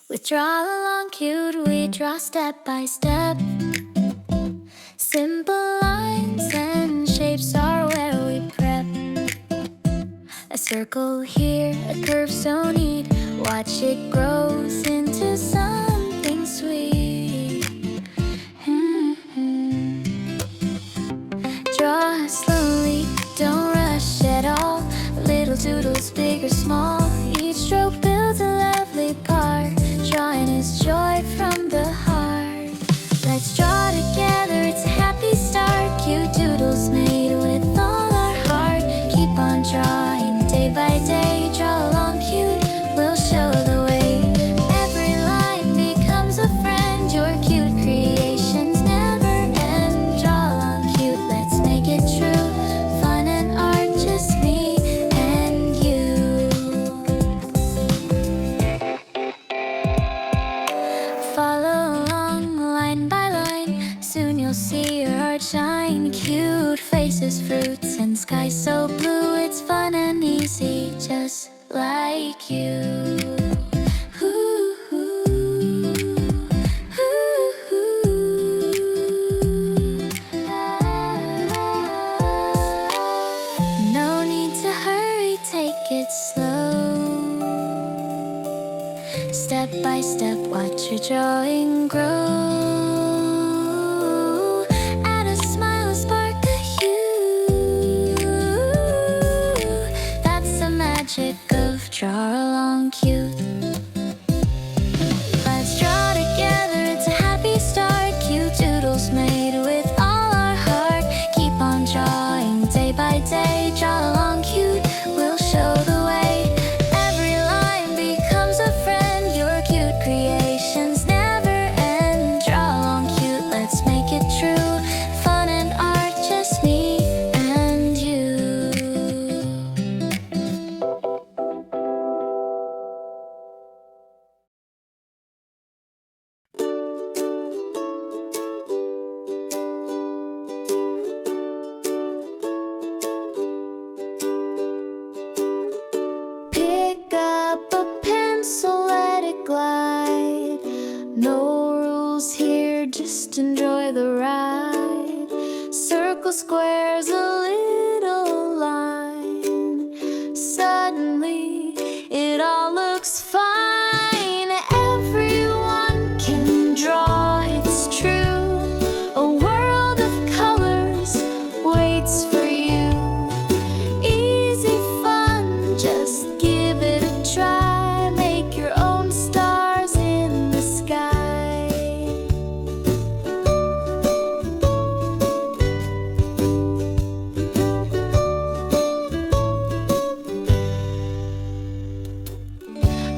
With Draw Along Cute, we draw step by step. Simple lines and shapes are where we prep. A circle here, a curve so neat. Watch it grows into something sweet. Draw slowly, don't rush at all. Little doodles, big or small. Each stroke builds a lovely part. Drawing is joy from the heart. Let's draw together, it's a happy start. Cute doodles made with all our heart. Keep on drawing day by day. Draw along cute, we'll show the way. Every line becomes a friend. Your cute creations never end. Draw along cute, let's make it true. Fun and art, just me and you. Follow along line by line. Soon you'll see your art shine. Cute faces, fruits, and sky so blue. It's fun and easy, just like you. Ooh, ooh, ooh, ooh. No need to hurry, take it slow. Step by step, watch your drawing grow. Add a smile, a spark, a hue. That's the magic of Draw Along Cute. Let's draw together, it's a happy start. Cute doodles made with all our heart. Keep on drawing day by day. Draw along cute, we'll show the way. Every line becomes a friend. Your cute creations never end. Draw along cute, let's make it true. Fun and art, just me and you. Pick up a pencil, let it glide. No rules here, just enjoy the ride. Circle, squares, a little line. Suddenly, it all looks fine. Everyone can draw, it's true. A world of colors waits for you. Easy fun, just give it a try. Make your own stars in the sky.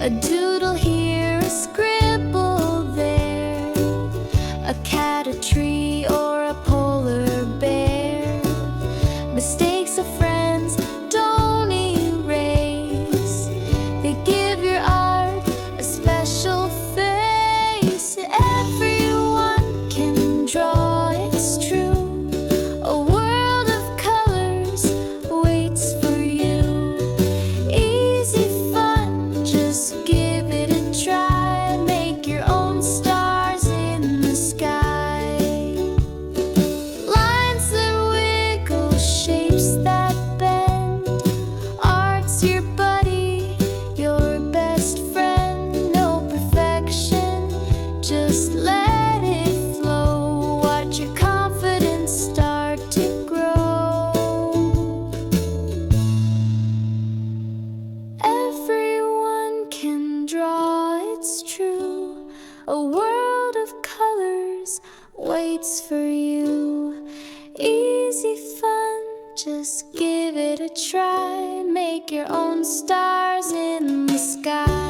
A doodle here, a scribble there. A cat, a tree, or a polar bear. Mistakes of friends, don't erase. They give your art a special face. Everyone can draw, it's true. A world of colors waits for you. Easy fun, just give it a try. Make your own stars in the sky. Lines that wiggle, shapes that bend. Art's your buddy, your best friend. No perfection, just let it flow. Watch your confidence start to grow. Everyone can draw, it's true. A world of colors waits for you. Easy fun, just give it a try. Make your own stars in the sky.